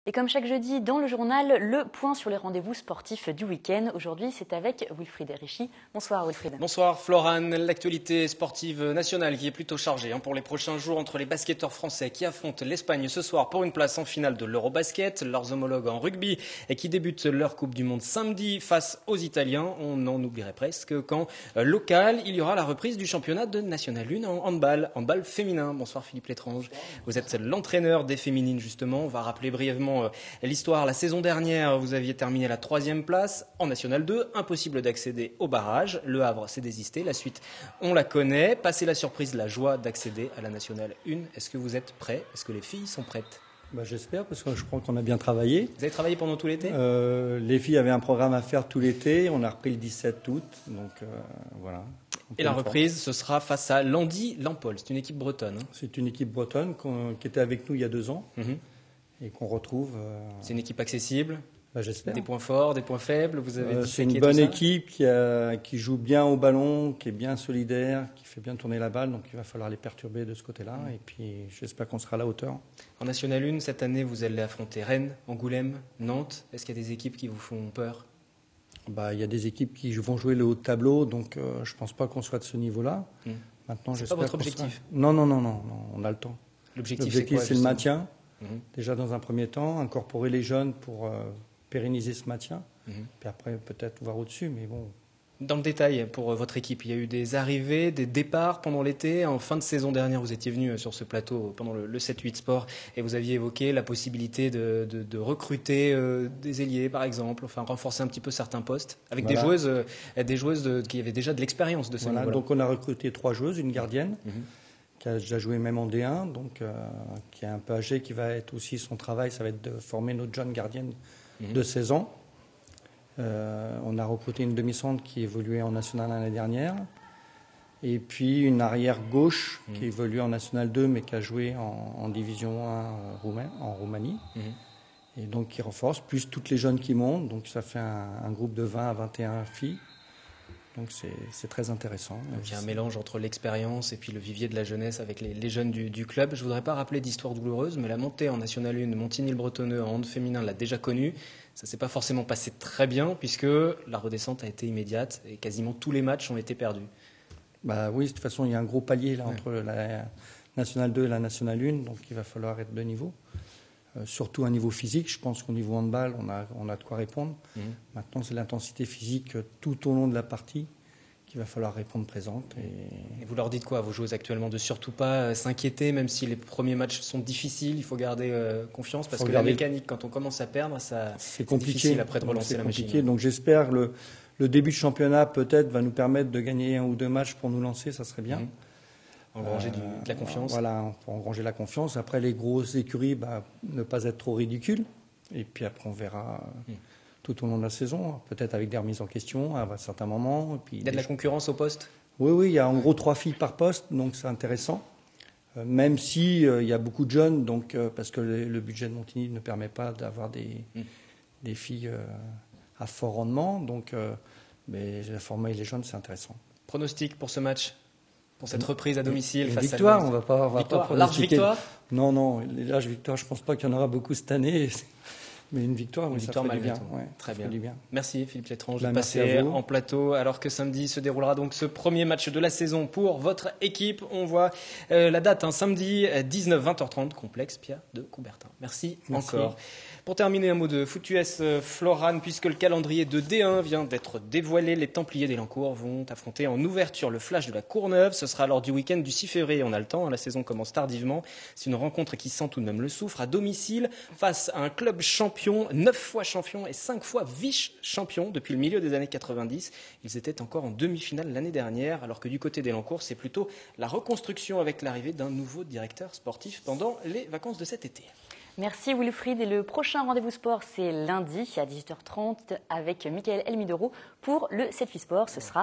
Et comme chaque jeudi dans le journal, le point sur les rendez-vous sportifs du week-end. Aujourd'hui, c'est avec Wilfried Richy. Bonsoir Wilfried. Bonsoir Florane. L'actualité sportive nationale qui est plutôt chargée pour les prochains jours entre les basketteurs français qui affrontent l'Espagne ce soir pour une place en finale de l'Eurobasket, leurs homologues en rugby et qui débutent leur Coupe du Monde samedi face aux Italiens. On en oublierait presque qu'en local, il y aura la reprise du championnat de National 1 en handball féminin. Bonsoir Philippe Létrange. Vous êtes l'entraîneur des féminines justement. On va rappeler brièvement l'histoire. La saison dernière, vous aviez terminé à la 3e place en National 2. Impossible d'accéder au barrage. Le Havre s'est désisté. La suite, on la connaît. Passez la surprise, la joie d'accéder à la National 1. Est-ce que vous êtes prêts? Est-ce que les filles sont prêtes? J'espère, parce que je crois qu'on a bien travaillé. Vous avez travaillé pendant tout l'été? Les filles avaient un programme à faire tout l'été. On a repris le 17 août. Donc voilà. Et la reprise, ce sera face à Landy Lampol. C'est une équipe bretonne. C'est une équipe bretonne qui était avec nous il y a 2 ans. Et qu'on retrouve. C'est une équipe accessible? J'espère. Des points forts, des points faibles, vous avez c'est une bonne équipe qui joue bien au ballon, qui est bien solidaire, qui fait bien tourner la balle, donc il va falloir les perturber de ce côté-là, et puis j'espère qu'on sera à la hauteur. En National 1, cette année, vous allez affronter Rennes, Angoulême, Nantes. Est-ce qu'il y a des équipes qui vous font peur? Il y a des équipes qui vont jouer le haut de tableau, donc je ne pense pas qu'on soit de ce niveau-là. Maintenant, c'est pas votre objectif? Non, on a le temps. L'objectif c'est le maintien. Déjà dans un premier temps, incorporer les jeunes pour pérenniser ce maintien, puis après peut-être voir au-dessus, mais bon. Dans le détail, pour votre équipe, il y a eu des arrivées, des départs pendant l'été. En fin de saison dernière, vous étiez venu sur ce plateau pendant le 7-8 Sport et vous aviez évoqué la possibilité de recruter des ailiers, par exemple, enfin renforcer un petit peu certains postes, avec des joueuses qui avaient déjà de l'expérience de ce niveau-là. Donc on a recruté 3 joueuses, une gardienne, qui a déjà joué même en D1, donc qui est un peu âgée, qui va être aussi son travail, ça va être de former notre jeune gardienne de 16 ans. On a recruté une demi-centre qui évoluait en National l'année dernière, et puis une arrière gauche qui évolue en National 2, mais qui a joué en Division 1 en Roumanie, et donc qui renforce, plus toutes les jeunes qui montent, donc ça fait un groupe de 20 à 21 filles. Donc c'est très intéressant. Donc il y a un mélange entre l'expérience et puis le vivier de la jeunesse avec les jeunes du club. Je ne voudrais pas rappeler d'histoire douloureuse, mais la montée en National 1 Montigny-le-Bretonneux en hand féminin l'a déjà connue. Ça ne s'est pas forcément passé très bien puisque la redescente a été immédiate et quasiment tous les matchs ont été perdus. Oui, de toute façon, il y a un gros palier là, entre la National 2 et la National 1, donc il va falloir être de niveau. Surtout un niveau physique, je pense qu'au niveau handball, on a de quoi répondre. Maintenant, c'est l'intensité physique tout au long de la partie qu'il va falloir répondre présente. Et vous leur dites quoi, vos joueuses actuellement, de surtout pas s'inquiéter, même si les premiers matchs sont difficiles, il faut garder confiance, parce que la mécanique, quand on commence à perdre, c'est compliqué. Difficile après de relancer la machine. Donc j'espère que le début de championnat, peut-être, va nous permettre de gagner 1 ou 2 matchs pour nous lancer, ça serait bien. Engranger de la confiance. Voilà, pour engranger la confiance. Après, les grosses écuries, ne pas être trop ridicules. Et puis après, on verra tout au long de la saison, peut-être avec des remises en question à certains moments. Et puis, il y a de la concurrence au poste? Oui, il y a en gros 3 filles par poste, donc c'est intéressant. Même si il y a beaucoup de jeunes, donc, parce que le budget de Montigny ne permet pas d'avoir des filles à fort rendement. Donc, mais former les jeunes, c'est intéressant. Pronostic pour ce match? Pour cette reprise à domicile face victoire, à on va pas large victoire? Non, les larges victoires, je ne pense pas qu'il y en aura beaucoup cette année. Mais une victoire, ça ferait du bien. Très bien. Merci Philippe Létrange de passer passer en plateau, alors que samedi se déroulera donc ce premier match de la saison pour votre équipe. On voit la date, samedi 19-20h30, complexe Pierre de Coubertin. Merci encore. Pour terminer, un mot de foot US Florane, puisque le calendrier de D1 vient d'être dévoilé. Les Templiers d'Élancourt vont affronter en ouverture le Flash de la Courneuve. Ce sera lors du week-end du 6 février. On a le temps, la saison commence tardivement. C'est une rencontre qui sent tout de même le souffle à domicile face à un club champion, 9 fois champion et 5 fois vice-champion depuis le milieu des années 90. Ils étaient encore en demi-finale l'année dernière, alors que du côté d'Élancourt, c'est plutôt la reconstruction avec l'arrivée d'un nouveau directeur sportif pendant les vacances de cet été. Merci Wilfried. Et le prochain rendez-vous sport, c'est lundi à 18h30 avec Michael Elmidoro pour le 7-8 Sport. Ce sera